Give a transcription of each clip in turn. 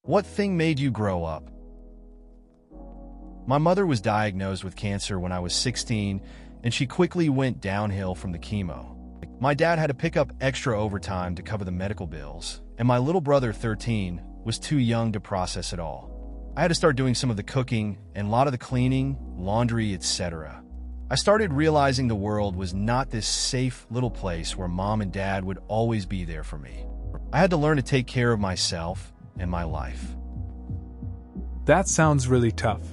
What thing made you grow up? My mother was diagnosed with cancer when I was 16, and she quickly went downhill from the chemo. My dad had to pick up extra overtime to cover the medical bills, and my little brother, 13, was too young to process it all. I had to start doing some of the cooking and a lot of the cleaning, laundry, etc. I started realizing the world was not this safe little place where mom and dad would always be there for me. I had to learn to take care of myself and my life. That sounds really tough.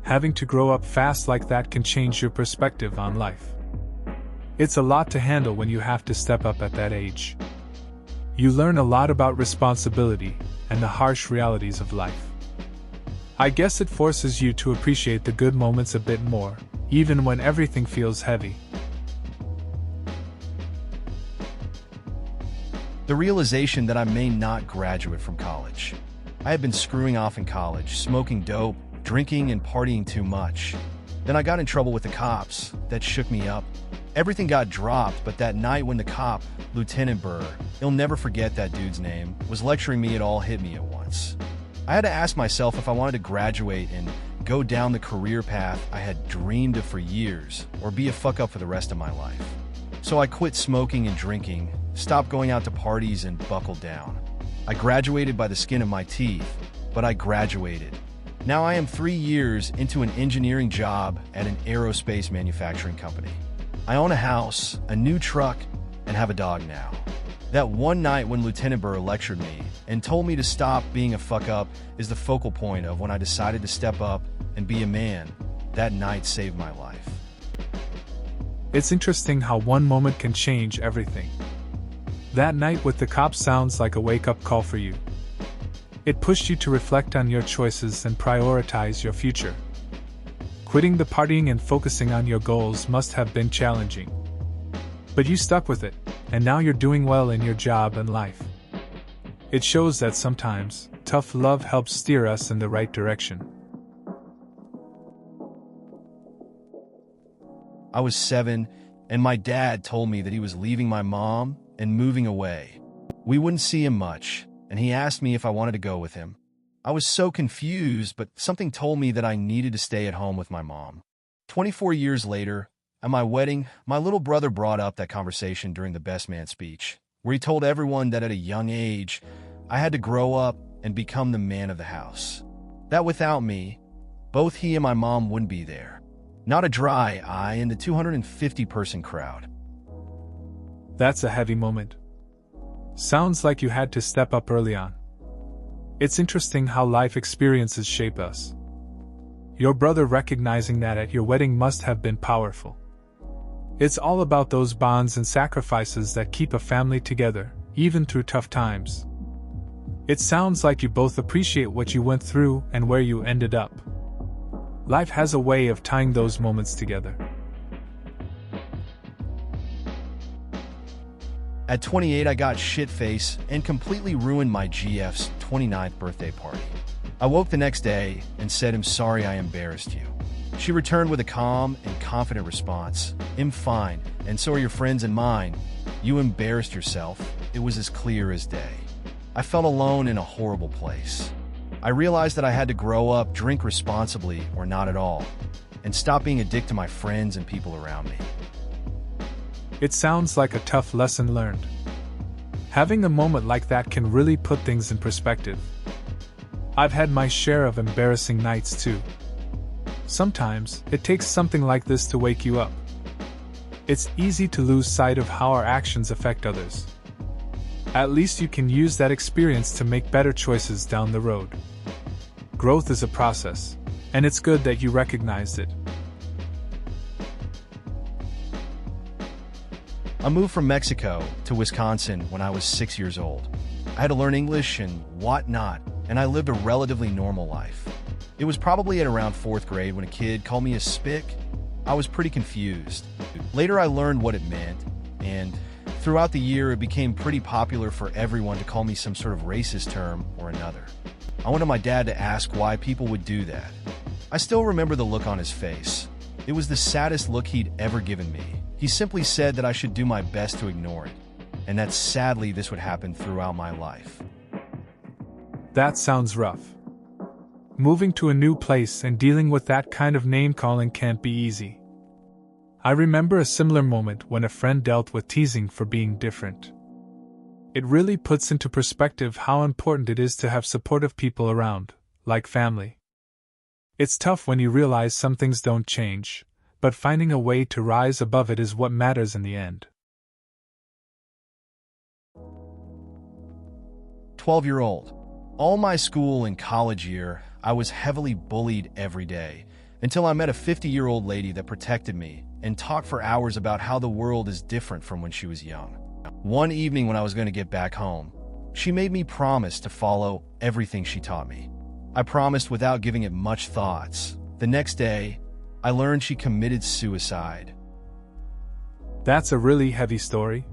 Having to grow up fast like that can change your perspective on life. It's a lot to handle when you have to step up at that age. You learn a lot about responsibility and the harsh realities of life. I guess it forces you to appreciate the good moments a bit more, even when everything feels heavy. The realization that I may not graduate from college. I had been screwing off in college, smoking dope, drinking and partying too much. Then I got in trouble with the cops. That shook me up. Everything got dropped, but that night when the cop, Lieutenant Burr, you'll never forget that dude's name, was lecturing me, it all hit me at once. I had to ask myself if I wanted to graduate and go down the career path I had dreamed of for years, or be a fuck up for the rest of my life. So I quit smoking and drinking, stopped going out to parties, and buckled down. I graduated by the skin of my teeth, but I graduated. Now I am 3 years into an engineering job at an aerospace manufacturing company. I own a house, a new truck, and have a dog now. That one night when Lieutenant Burr lectured me and told me to stop being a fuck up is the focal point of when I decided to step up and be a man. That night saved my life. It's interesting how one moment can change everything. That night with the cops sounds like a wake-up call for you. It pushed you to reflect on your choices and prioritize your future. Quitting the partying and focusing on your goals must have been challenging. But you stuck with it, and now you're doing well in your job and life. It shows that sometimes, tough love helps steer us in the right direction. I was 7, and my dad told me that he was leaving my mom and moving away. We wouldn't see him much, and he asked me if I wanted to go with him. I was so confused, but something told me that I needed to stay at home with my mom. 24 years later, at my wedding, my little brother brought up that conversation during the best man speech, where he told everyone that at a young age, I had to grow up and become the man of the house. That without me, both he and my mom wouldn't be there. Not a dry eye in the 250-person crowd. That's a heavy moment. Sounds like you had to step up early on. It's interesting how life experiences shape us. Your brother recognizing that at your wedding must have been powerful. It's all about those bonds and sacrifices that keep a family together, even through tough times. It sounds like you both appreciate what you went through and where you ended up. Life has a way of tying those moments together. At 28, I got shit-faced and completely ruined my GF's 29th birthday party. I woke the next day and said, "I'm sorry I embarrassed you." She returned with a calm and confident response. "I'm fine, and so are your friends and mine. You embarrassed yourself." It was as clear as day. I felt alone in a horrible place. I realized that I had to grow up, drink responsibly or not at all, and stop being a dick to my friends and people around me. It sounds like a tough lesson learned. Having a moment like that can really put things in perspective. I've had my share of embarrassing nights too. Sometimes, it takes something like this to wake you up. It's easy to lose sight of how our actions affect others. At least you can use that experience to make better choices down the road. Growth is a process, and it's good that you recognized it. I moved from Mexico to Wisconsin when I was 6 years old. I had to learn English and whatnot, and I lived a relatively normal life. It was probably at around 4th grade when a kid called me a spick. I was pretty confused. Later I learned what it meant, and throughout the year it became pretty popular for everyone to call me some sort of racist term or another. I wanted my dad to ask why people would do that. I still remember the look on his face. It was the saddest look he'd ever given me. He simply said that I should do my best to ignore it, and that sadly this would happen throughout my life. That sounds rough. Moving to a new place and dealing with that kind of name-calling can't be easy. I remember a similar moment when a friend dealt with teasing for being different. It really puts into perspective how important it is to have supportive people around, like family. It's tough when you realize some things don't change, but finding a way to rise above it is what matters in the end. 12-year-old. All my school and college year, I was heavily bullied every day, until I met a 50-year-old lady that protected me and talked for hours about how the world is different from when she was young. One evening when I was going to get back home, she made me promise to follow everything she taught me. I promised without giving it much thoughts. The next day, I learned she committed suicide. That's a really heavy story.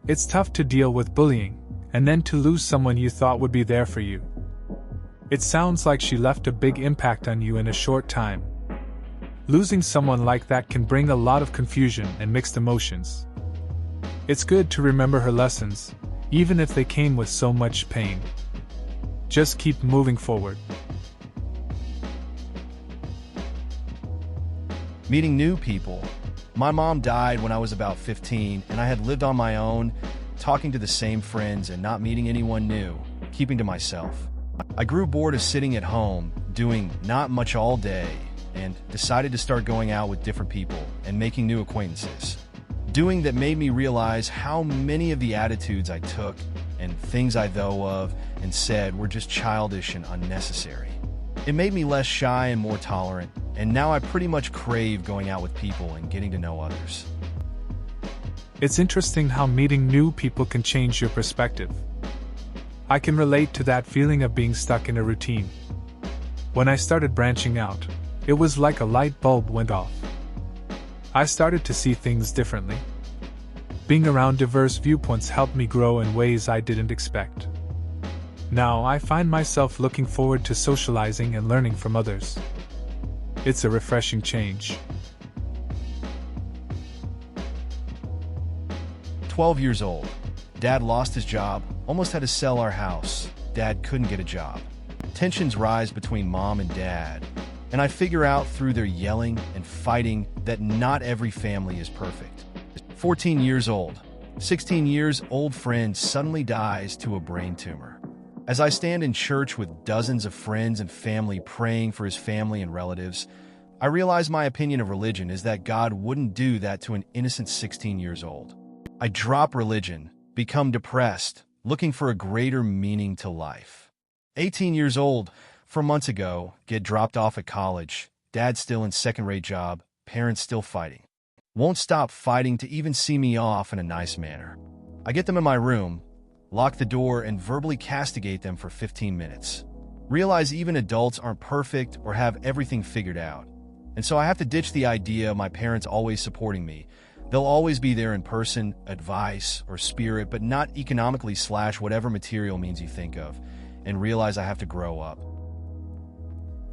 It's tough to deal with bullying, and then to lose someone you thought would be there for you. It sounds like she left a big impact on you in a short time. Losing someone like that can bring a lot of confusion and mixed emotions. It's good to remember her lessons, even if they came with so much pain. Just keep moving forward. Meeting new people. My mom died when I was about 15, and I had lived on my own, talking to the same friends and not meeting anyone new, keeping to myself. I grew bored of sitting at home, doing not much all day, and decided to start going out with different people and making new acquaintances. Doing that made me realize how many of the attitudes I took and things I thought of and said were just childish and unnecessary. It made me less shy and more tolerant, and now I pretty much crave going out with people and getting to know others. It's interesting how meeting new people can change your perspective. I can relate to that feeling of being stuck in a routine. When I started branching out, it was like a light bulb went off. I started to see things differently. Being around diverse viewpoints helped me grow in ways I didn't expect. Now I find myself looking forward to socializing and learning from others. It's a refreshing change. 12 years old. Dad lost his job, almost had to sell our house. Dad couldn't get a job. Tensions rise between mom and dad, and I figure out through their yelling and fighting that not every family is perfect. 14 years old. 16 years old friend suddenly dies to a brain tumor. As I stand in church with dozens of friends and family praying for his family and relatives, I realize my opinion of religion is that God wouldn't do that to an innocent 16 years old. I drop religion, become depressed, looking for a greater meaning to life. 18 years old, 4 months ago, get dropped off at college, dad still in second-rate job, parents still fighting. Won't stop fighting to even see me off in a nice manner. I get them in my room, lock the door, and verbally castigate them for 15 minutes. Realize even adults aren't perfect or have everything figured out. And so I have to ditch the idea of my parents always supporting me. They'll always be there in person, advice, or spirit, but not economically / whatever material means you think of, and realize I have to grow up.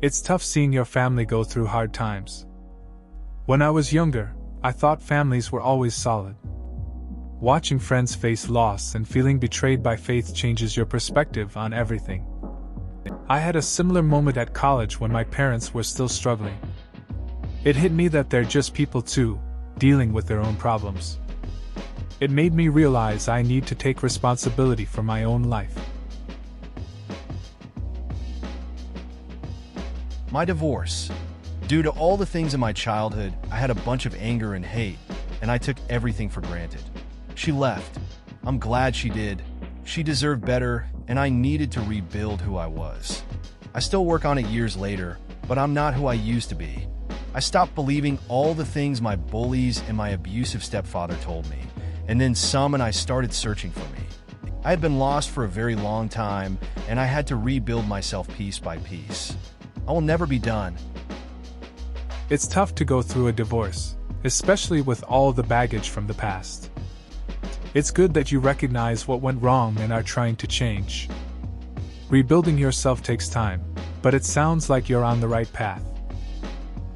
It's tough seeing your family go through hard times. When I was younger, I thought families were always solid. Watching friends face loss and feeling betrayed by faith changes your perspective on everything. I had a similar moment at college when my parents were still struggling. It hit me that they're just people too, dealing with their own problems. It made me realize I need to take responsibility for my own life. My divorce. Due to all the things in my childhood, I had a bunch of anger and hate, and I took everything for granted. She left. I'm glad she did. She deserved better, and I needed to rebuild who I was. I still work on it years later, but I'm not who I used to be. I stopped believing all the things my bullies and my abusive stepfather told me, and then some, and I started searching for me. I had been lost for a very long time, and I had to rebuild myself piece by piece. I will never be done. It's tough to go through a divorce, especially with all the baggage from the past. It's good that you recognize what went wrong and are trying to change. Rebuilding yourself takes time, but it sounds like you're on the right path.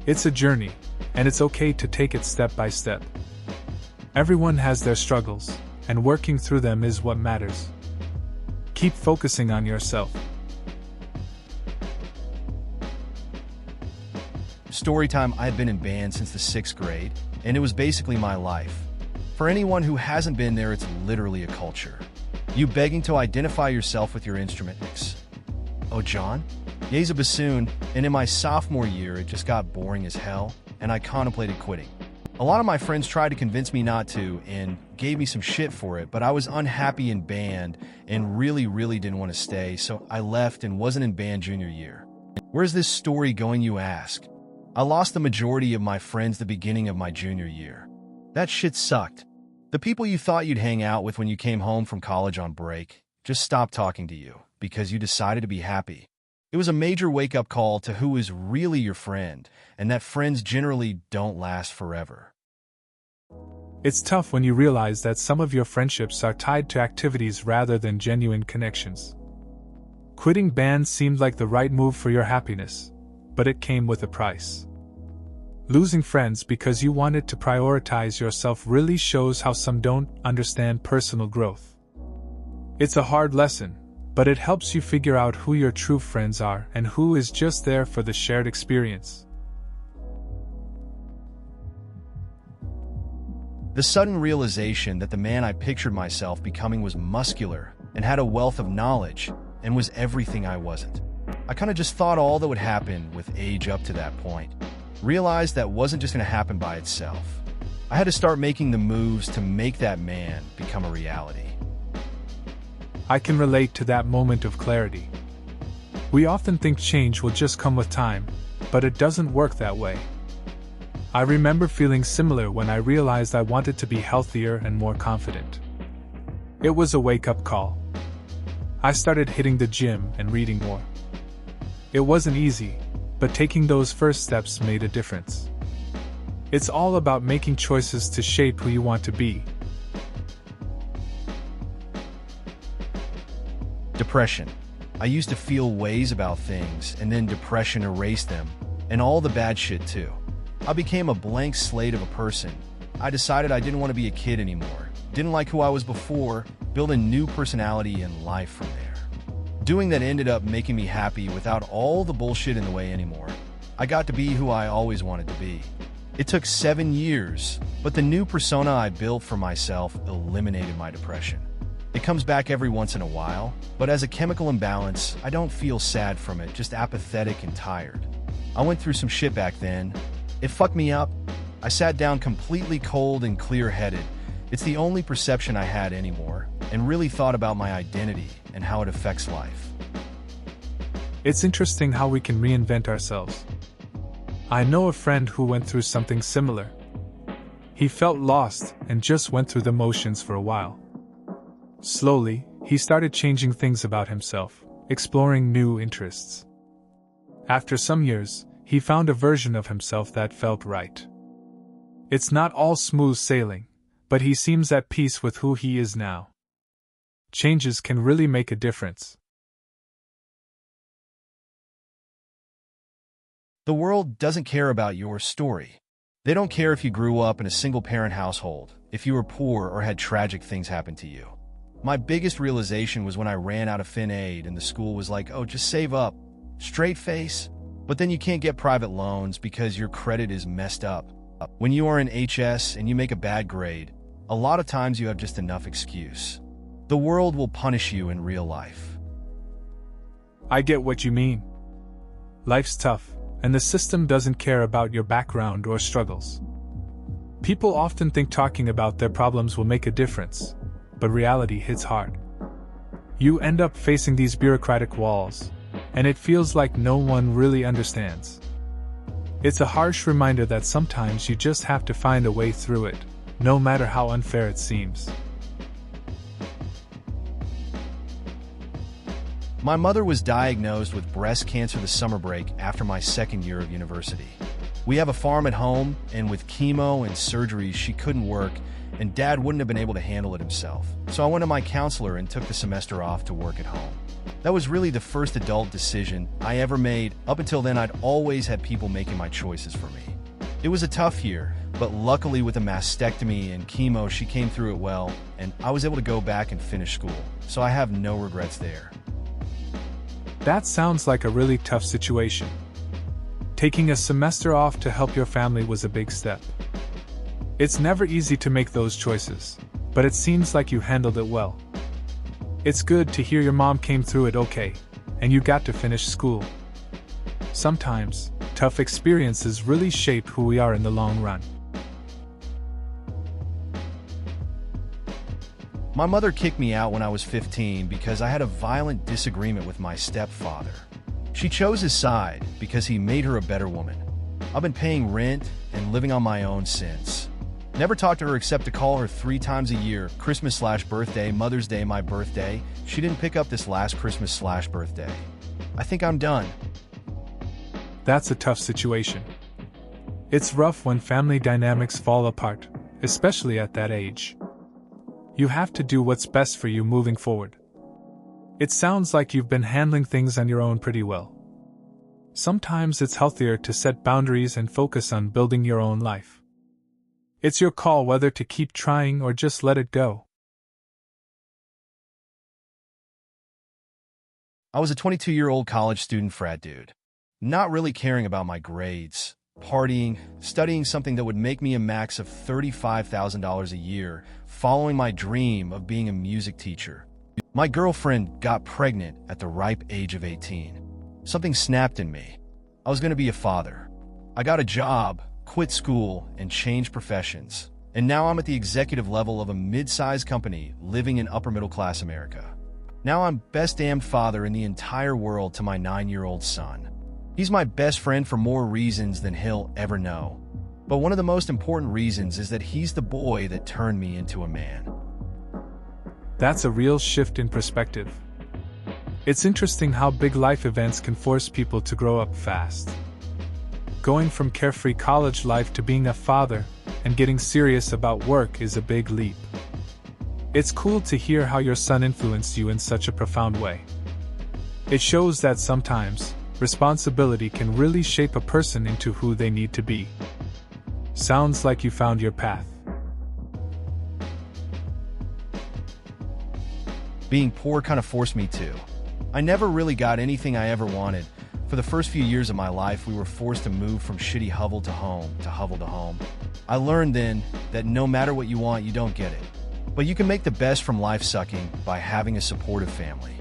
It's a journey, and it's okay to take it step by step. Everyone has their struggles, and working through them is what matters. Keep focusing on yourself. Story time, I had been in band since the 6th grade, and it was basically my life. For anyone who hasn't been there, it's literally a culture. You begging to identify yourself with your instrument. Oh, John? Ye's a bassoon, and in my sophomore year, it just got boring as hell, and I contemplated quitting. A lot of my friends tried to convince me not to and gave me some shit for it, but I was unhappy in band and really didn't want to stay, so I left and wasn't in band junior year. Where's this story going, you ask? I lost the majority of my friends the beginning of my junior year. That shit sucked. The people you thought you'd hang out with when you came home from college on break just stopped talking to you because you decided to be happy. It was a major wake-up call to who is really your friend, and that friends generally don't last forever. It's tough when you realize that some of your friendships are tied to activities rather than genuine connections. Quitting band seemed like the right move for your happiness, but it came with a price. Losing friends because you wanted to prioritize yourself really shows how some don't understand personal growth. It's a hard lesson, but it helps you figure out who your true friends are and who is just there for the shared experience. The sudden realization that the man I pictured myself becoming was muscular and had a wealth of knowledge and was everything I wasn't. I kind of just thought all that would happen with age up to that point. Realized that wasn't just going to happen by itself. I had to start making the moves to make that man become a reality. I can relate to that moment of clarity. We often think change will just come with time, but it doesn't work that way. I remember feeling similar when I realized I wanted to be healthier and more confident. It was a wake-up call. I started hitting the gym and reading more. It wasn't easy, but taking those first steps made a difference. It's all about making choices to shape who you want to be. Depression. I used to feel ways about things, and then depression erased them, and all the bad shit too. I became a blank slate of a person. I decided I didn't want to be a kid anymore, didn't like who I was before, built a new personality and life from there. Doing that ended up making me happy without all the bullshit in the way anymore. I got to be who I always wanted to be. It took 7 years, but the new persona I built for myself eliminated my depression. It comes back every once in a while, but as a chemical imbalance, I don't feel sad from it, just apathetic and tired. I went through some shit back then. It fucked me up. I sat down completely cold and clear-headed. It's the only perception I had anymore, and really thought about my identity and how it affects life. It's interesting how we can reinvent ourselves. I know a friend who went through something similar. He felt lost and just went through the motions for a while. Slowly, he started changing things about himself, exploring new interests. After some years, he found a version of himself that felt right. It's not all smooth sailing, but he seems at peace with who he is now. Changes can really make a difference. The world doesn't care about your story. They don't care if you grew up in a single-parent household, if you were poor or had tragic things happen to you. My biggest realization was when I ran out of fin aid and the school was like, oh, just save up. Straight face. But then you can't get private loans because your credit is messed up. When you are in HS and you make a bad grade, a lot of times you have just enough excuse. The world will punish you in real life. I get what you mean. Life's tough, and the system doesn't care about your background or struggles. People often think talking about their problems will make a difference, but reality hits hard. You end up facing these bureaucratic walls, and it feels like no one really understands. It's a harsh reminder that sometimes you just have to find a way through it, no matter how unfair it seems. My mother was diagnosed with breast cancer the summer break after my second year of university. We have a farm at home, and with chemo and surgeries, she couldn't work, and Dad wouldn't have been able to handle it himself. So I went to my counselor and took the semester off to work at home. That was really the first adult decision I ever made. Up until then, I'd always had people making my choices for me. It was a tough year, but luckily with a mastectomy and chemo, she came through it well, and I was able to go back and finish school, so I have no regrets there. That sounds like a really tough situation. Taking a semester off to help your family was a big step. It's never easy to make those choices, but it seems like you handled it well. It's good to hear your mom came through it okay, and you got to finish school. Sometimes, tough experiences really shape who we are in the long run. My mother kicked me out when I was 15 because I had a violent disagreement with my stepfather. She chose his side because he made her a better woman. I've been paying rent and living on my own since. Never talked to her except to call her 3 times a year, Christmas/birthday, Mother's Day, my birthday. She didn't pick up this last Christmas/birthday. I think I'm done. That's a tough situation. It's rough when family dynamics fall apart, especially at that age. You have to do what's best for you moving forward. It sounds like you've been handling things on your own pretty well. Sometimes it's healthier to set boundaries and focus on building your own life. It's your call whether to keep trying or just let it go. I was a 22-year-old college student frat dude, not really caring about my grades, partying, studying something that would make me a max of $35,000 a year, following my dream of being a music teacher. My girlfriend got pregnant at the ripe age of 18. Something snapped in me. I was going to be a father. I got a job, quit school, and changed professions. And now I'm at the executive level of a mid-sized company living in upper-middle-class America. Now I'm best damned father in the entire world to my 9-year-old son. He's my best friend for more reasons than he'll ever know. But one of the most important reasons is that he's the boy that turned me into a man. That's a real shift in perspective. It's interesting how big life events can force people to grow up fast. Going from carefree college life to being a father and getting serious about work is a big leap. It's cool to hear how your son influenced you in such a profound way. It shows that sometimes, responsibility can really shape a person into who they need to be. Sounds like you found your path. Being poor kind of forced me to. I never really got anything I ever wanted. For the first few years of my life, we were forced to move from shitty hovel to home to hovel to home. I learned then that no matter what you want, you don't get it. But you can make the best from life sucking by having a supportive family.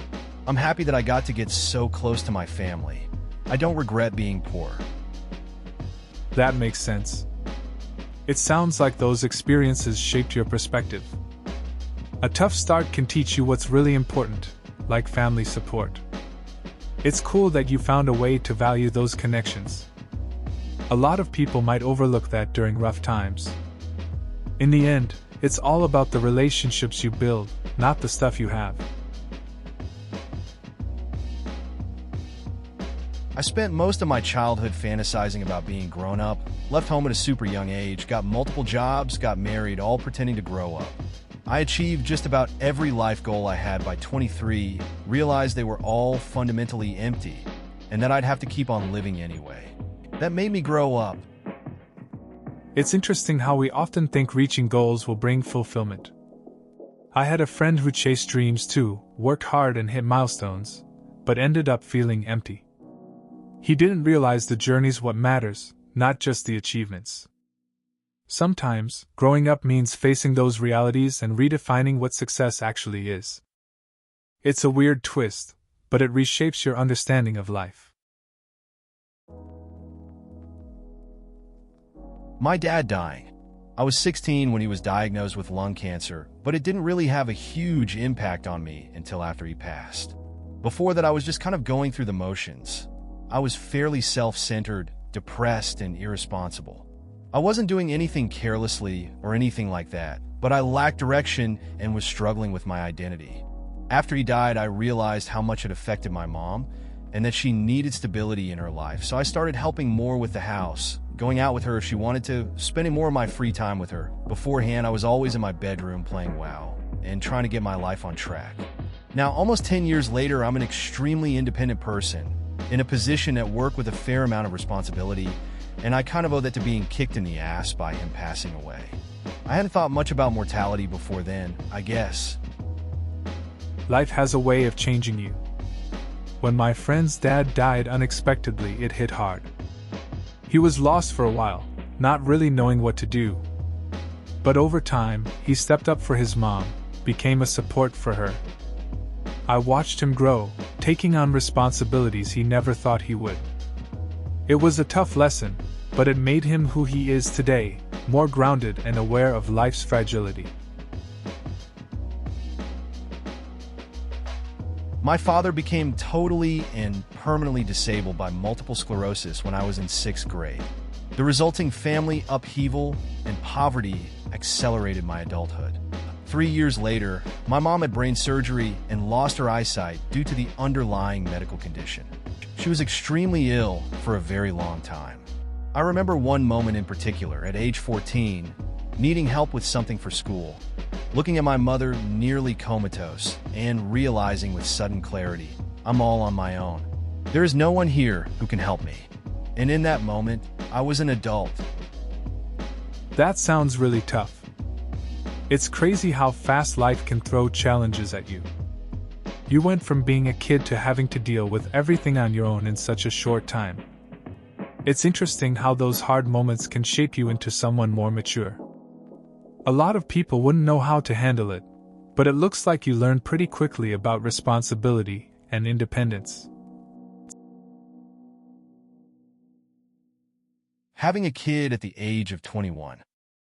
I'm happy that I got to get so close to my family. I don't regret being poor. That makes sense. It sounds like those experiences shaped your perspective. A tough start can teach you what's really important, like family support. It's cool that you found a way to value those connections. A lot of people might overlook that during rough times. In the end, it's all about the relationships you build, not the stuff you have. I spent most of my childhood fantasizing about being grown up, left home at a super young age, got multiple jobs, got married, all pretending to grow up. I achieved just about every life goal I had by 23, realized they were all fundamentally empty, and that I'd have to keep on living anyway. That made me grow up. It's interesting how we often think reaching goals will bring fulfillment. I had a friend who chased dreams too, worked hard and hit milestones, but ended up feeling empty. He didn't realize the journey's what matters, not just the achievements. Sometimes, growing up means facing those realities and redefining what success actually is. It's a weird twist, but it reshapes your understanding of life. My dad dying. I was 16 when he was diagnosed with lung cancer, but it didn't really have a huge impact on me until after he passed. Before that, I was just kind of going through the motions. I was fairly self-centered, depressed, and irresponsible. I wasn't doing anything carelessly or anything like that, but I lacked direction and was struggling with my identity. After he died, I realized how much it affected my mom and that she needed stability in her life, so I started helping more with the house, going out with her if she wanted to, spending more of my free time with her. Beforehand, I was always in my bedroom playing WoW and trying to get my life on track. Now, almost 10 years later, I'm an extremely independent person, in a position at work with a fair amount of responsibility, and I kind of owe that to being kicked in the ass by him passing away. I hadn't thought much about mortality before then, I guess. Life has a way of changing you. When my friend's dad died unexpectedly, it hit hard. He was lost for a while, not really knowing what to do. But over time, he stepped up for his mom, became a support for her. I watched him grow, taking on responsibilities he never thought he would. It was a tough lesson, but it made him who he is today, more grounded and aware of life's fragility. My father became totally and permanently disabled by multiple sclerosis when I was in 6th grade. The resulting family upheaval and poverty accelerated my adulthood. 3 years later, my mom had brain surgery and lost her eyesight due to the underlying medical condition. She was extremely ill for a very long time. I remember one moment in particular, at age 14, needing help with something for school, looking at my mother nearly comatose, and realizing with sudden clarity, I'm all on my own. There is no one here who can help me. And in that moment, I was an adult. That sounds really tough. It's crazy how fast life can throw challenges at you. You went from being a kid to having to deal with everything on your own in such a short time. It's interesting how those hard moments can shape you into someone more mature. A lot of people wouldn't know how to handle it, but it looks like you learned pretty quickly about responsibility and independence. Having a kid at the age of 21.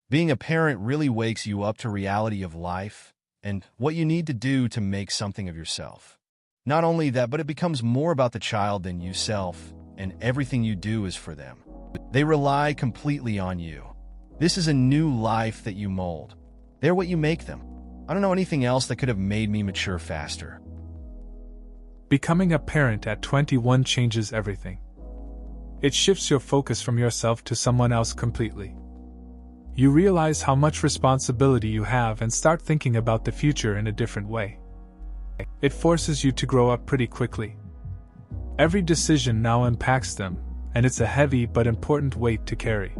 Being a parent really wakes you up to reality of life and what you need to do to make something of yourself. Not only that, but it becomes more about the child than yourself, and everything you do is for them. They rely completely on you. This is a new life that you mold. They're what you make them. I don't know anything else that could have made me mature faster. Becoming a parent at 21 changes everything. It shifts your focus from yourself to someone else completely. You realize how much responsibility you have and start thinking about the future in a different way. It forces you to grow up pretty quickly. Every decision now impacts them, and it's a heavy but important weight to carry.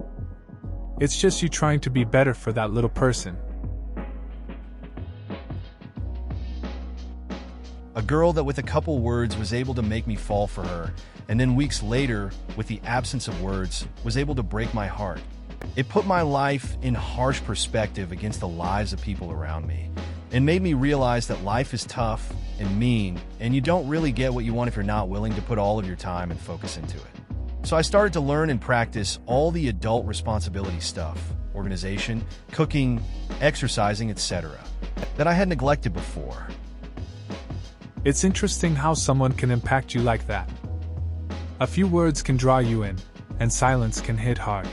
It's just you trying to be better for that little person. A girl that with a couple words was able to make me fall for her, and then weeks later, with the absence of words, was able to break my heart. It put my life in harsh perspective against the lives of people around me, and made me realize that life is tough and mean, and you don't really get what you want if you're not willing to put all of your time and focus into it. So I started to learn and practice all the adult responsibility stuff, organization, cooking, exercising, etc., that I had neglected before. It's interesting how someone can impact you like that. A few words can draw you in, and silence can hit hard.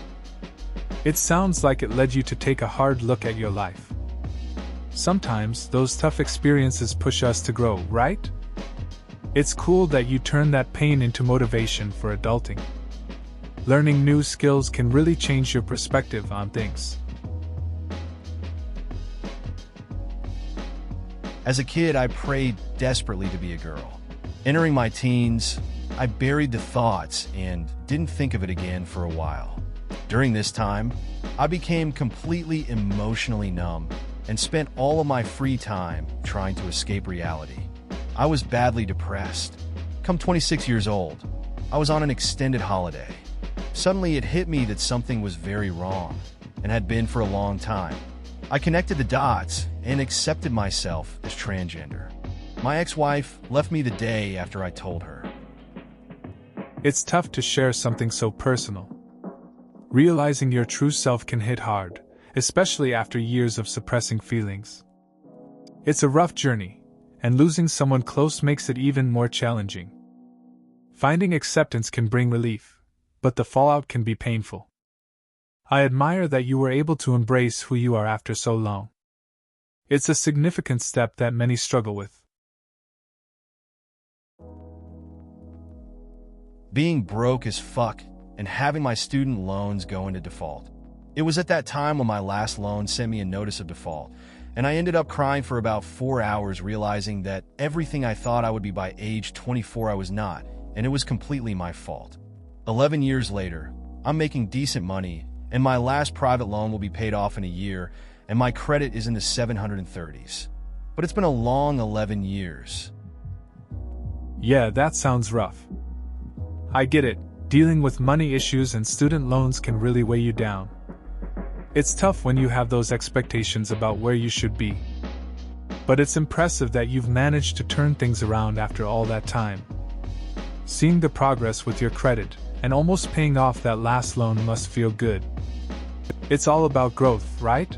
It sounds like it led you to take a hard look at your life. Sometimes, those tough experiences push us to grow, right? It's cool that you turn that pain into motivation for adulting. Learning new skills can really change your perspective on things. As a kid, I prayed desperately to be a girl. Entering my teens, I buried the thoughts and didn't think of it again for a while. During this time, I became completely emotionally numb and spent all of my free time trying to escape reality. I was badly depressed. Come 26 years old, I was on an extended holiday. Suddenly it hit me that something was very wrong, and had been for a long time. I connected the dots and accepted myself as transgender. My ex-wife left me the day after I told her. It's tough to share something so personal. Realizing your true self can hit hard, especially after years of suppressing feelings. It's a rough journey, and losing someone close makes it even more challenging. Finding acceptance can bring relief, but the fallout can be painful. I admire that you were able to embrace who you are after so long. It's a significant step that many struggle with. Being broke as fuck and having my student loans go into default. It was at that time when my last loan sent me a notice of default, and I ended up crying for about 4 hours realizing that everything I thought I would be by age 24 I was not, and it was completely my fault. 11 years later, I'm making decent money, and my last private loan will be paid off in a year, and my credit is in the 730s. But it's been a long 11 years. Yeah, that sounds rough. I get it. Dealing with money issues and student loans can really weigh you down. It's tough when you have those expectations about where you should be. But it's impressive that you've managed to turn things around after all that time. Seeing the progress with your credit and almost paying off that last loan must feel good. It's all about growth, right?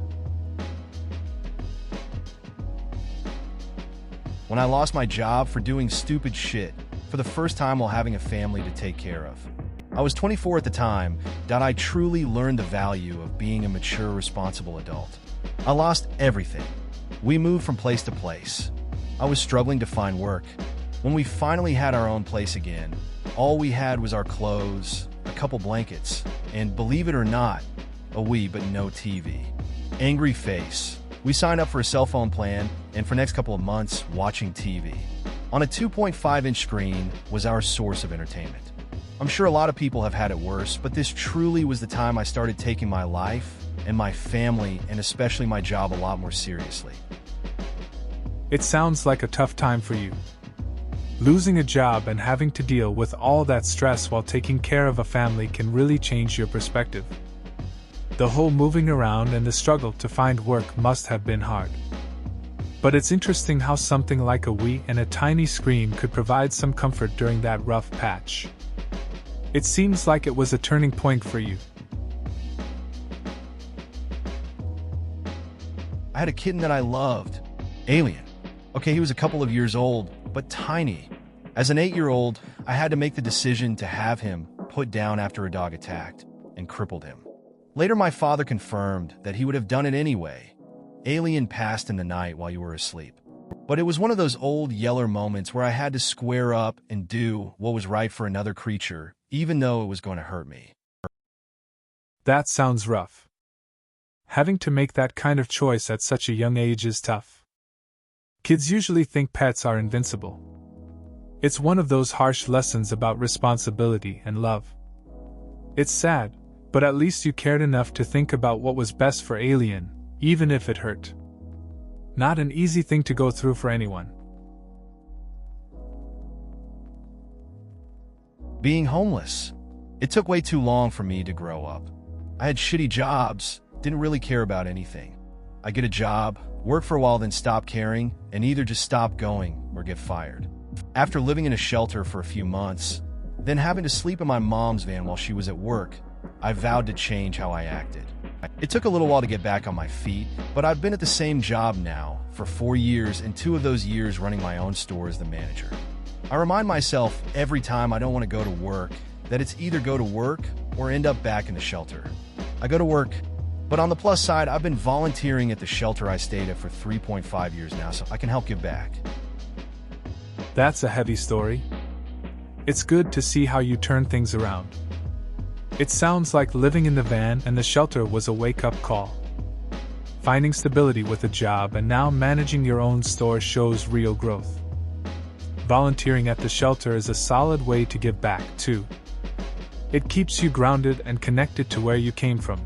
When I lost my job for doing stupid shit for the first time while having a family to take care of. I was 24 at the time that I truly learned the value of being a mature, responsible adult. I lost everything. We moved from place to place. I was struggling to find work. When we finally had our own place again, all we had was our clothes, a couple blankets, and believe it or not, a Wii but no TV. Angry face. We signed up for a cell phone plan, and for the next couple of months, watching TV. On a 2.5-inch screen was our source of entertainment. I'm sure a lot of people have had it worse, but this truly was the time I started taking my life and my family, and especially my job, a lot more seriously. It sounds like a tough time for you. Losing a job and having to deal with all that stress while taking care of a family can really change your perspective. The whole moving around and the struggle to find work must have been hard. But it's interesting how something like a Wii and a tiny screen could provide some comfort during that rough patch. It seems like it was a turning point for you. I had a kitten that I loved. Alien. Okay, he was a couple of years old, but tiny. As an 8-year-old, I had to make the decision to have him put down after a dog attacked and crippled him. Later, my father confirmed that he would have done it anyway. Alien passed in the night while you were asleep. But it was one of those old Yeller moments where I had to square up and do what was right for another creature, even though it was going to hurt me. That sounds rough. Having to make that kind of choice at such a young age is tough. Kids usually think pets are invincible. It's one of those harsh lessons about responsibility and love. It's sad, but at least you cared enough to think about what was best for Alien, even if it hurt. Not an easy thing to go through for anyone. Being homeless. It took way too long for me to grow up. I had shitty jobs, didn't really care about anything. I get a job, work for a while, then stop caring, and either just stop going or get fired. After living in a shelter for a few months, then having to sleep in my mom's van while she was at work, I vowed to change how I acted. It took a little while to get back on my feet, but I've been at the same job now for 4 years, and 2 of those years running my own store as the manager. I remind myself every time I don't want to go to work that it's either go to work or end up back in the shelter. I go to work, but on the plus side, I've been volunteering at the shelter I stayed at for 3.5 years now, so I can help give back. That's a heavy story. It's good to see how you turn things around. It sounds like living in the van and the shelter was a wake-up call. Finding stability with a job and now managing your own store shows real growth. Volunteering at the shelter is a solid way to give back, too. It keeps you grounded and connected to where you came from.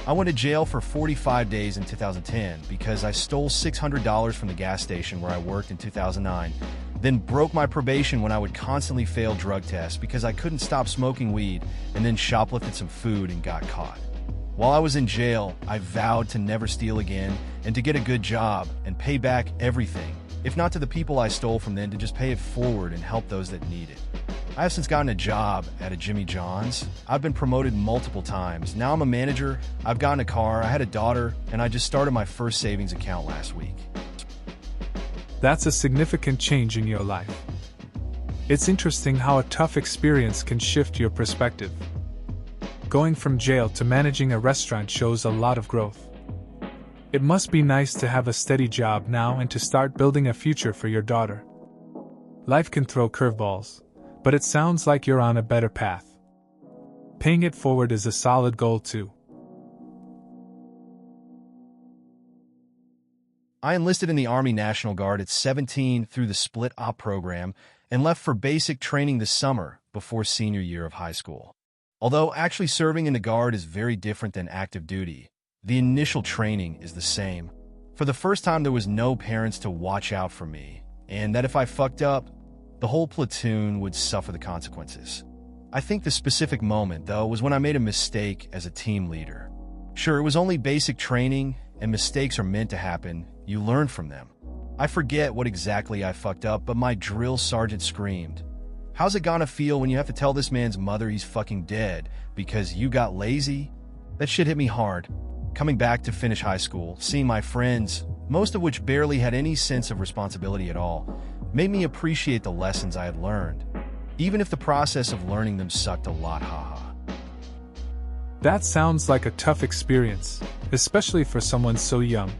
I went to jail for 45 days in 2010 because I stole $600 from the gas station where I worked in 2009, then broke my probation when I would constantly fail drug tests because I couldn't stop smoking weed, and then shoplifted some food and got caught. While I was in jail, I vowed to never steal again and to get a good job and pay back everything, if not to the people I stole from then, to just pay it forward and help those that need it. I have since gotten a job at a Jimmy John's. I've been promoted multiple times. Now I'm a manager, I've gotten a car, I had a daughter, and I just started my first savings account last week. That's a significant change in your life. It's interesting how a tough experience can shift your perspective. Going from jail to managing a restaurant shows a lot of growth. It must be nice to have a steady job now and to start building a future for your daughter. Life can throw curveballs, but it sounds like you're on a better path. Paying it forward is a solid goal too. I enlisted in the Army National Guard at 17 through the Split Op program and left for basic training this summer before senior year of high school. Although actually serving in the Guard is very different than active duty, the initial training is the same. For the first time, there was no parents to watch out for me, and that if I fucked up, The whole platoon would suffer the consequences. I think the specific moment, though, was when I made a mistake as a team leader. Sure, it was only basic training, and mistakes are meant to happen. You learn from them. I forget what exactly I fucked up, but my drill sergeant screamed, "How's it gonna feel when you have to tell this man's mother he's fucking dead because you got lazy?" That shit hit me hard. Coming back to finish high school, seeing my friends, most of which barely had any sense of responsibility at all, made me appreciate the lessons I had learned, even if the process of learning them sucked a lot, haha. That sounds like a tough experience, especially for someone so young.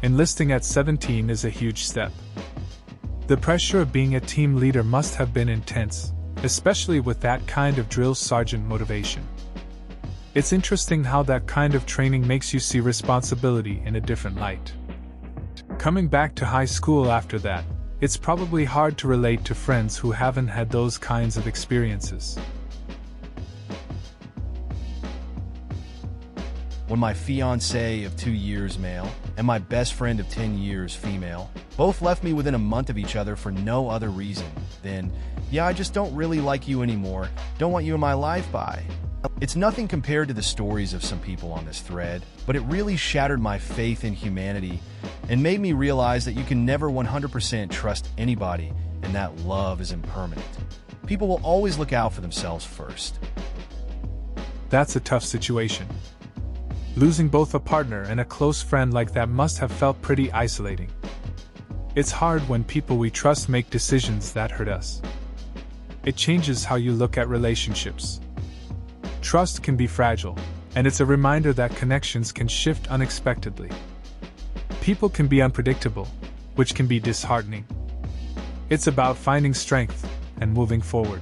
Enlisting at 17 is a huge step. The pressure of being a team leader must have been intense, especially with that kind of drill sergeant motivation. It's interesting how that kind of training makes you see responsibility in a different light. Coming back to high school after that, it's probably hard to relate to friends who haven't had those kinds of experiences. When my fiancé of 2 years male and my best friend of 10 years female both left me within a month of each other for no other reason than, "Yeah, I just don't really like you anymore, don't want you in my life, bye." It's nothing compared to the stories of some people on this thread, but it really shattered my faith in humanity and made me realize that you can never 100% trust anybody and that love is impermanent. People will always look out for themselves first. That's a tough situation. Losing both a partner and a close friend like that must have felt pretty isolating. It's hard when people we trust make decisions that hurt us. It changes how you look at relationships. Trust can be fragile, and it's a reminder that connections can shift unexpectedly. People can be unpredictable, which can be disheartening. It's about finding strength and moving forward.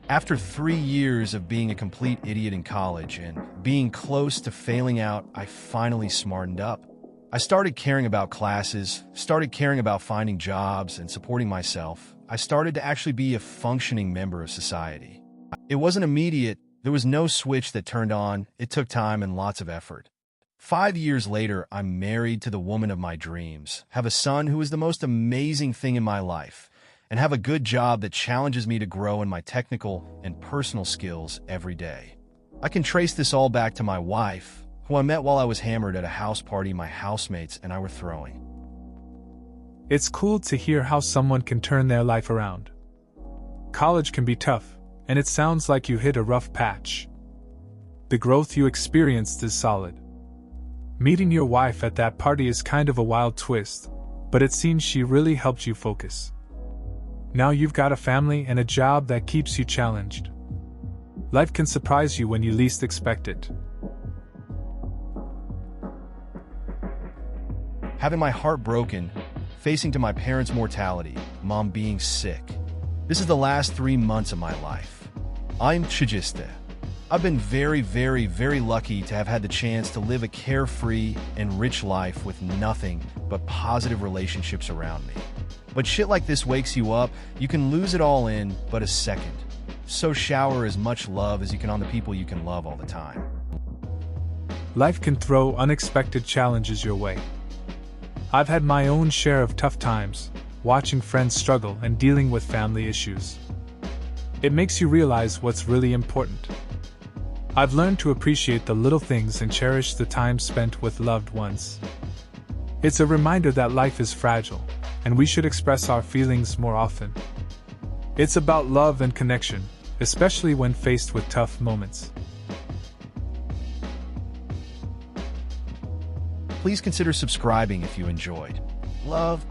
After 3 years of being a complete idiot in college and being close to failing out, I finally smartened up. I started caring about classes, started caring about finding jobs and supporting myself. I started to actually be a functioning member of society. It wasn't immediate. There was no switch that turned on. It took time and lots of effort. 5 years later, I'm married to the woman of my dreams, have a son who is the most amazing thing in my life, and have a good job that challenges me to grow in my technical and personal skills every day. I can trace this all back to my wife, who I met while I was hammered at a house party my housemates and I were throwing. It's cool to hear how someone can turn their life around. College can be tough, and it sounds like you hit a rough patch. The growth you experienced is solid. Meeting your wife at that party is kind of a wild twist, but it seems she really helped you focus. Now you've got a family and a job that keeps you challenged. Life can surprise you when you least expect it. Having my heart broken, facing to my parents' mortality, mom being sick. This is the last 3 months of my life. I'm Chijiste. I've been very, very, very lucky to have had the chance to live a carefree and rich life with nothing but positive relationships around me. But shit like this wakes you up. You can lose it all in but a second. So shower as much love as you can on the people you can love all the time. Life can throw unexpected challenges your way. I've had my own share of tough times, watching friends struggle and dealing with family issues. It makes you realize what's really important. I've learned to appreciate the little things and cherish the time spent with loved ones. It's a reminder that life is fragile, and we should express our feelings more often. It's about love and connection, especially when faced with tough moments. Please consider subscribing if you enjoyed. Love.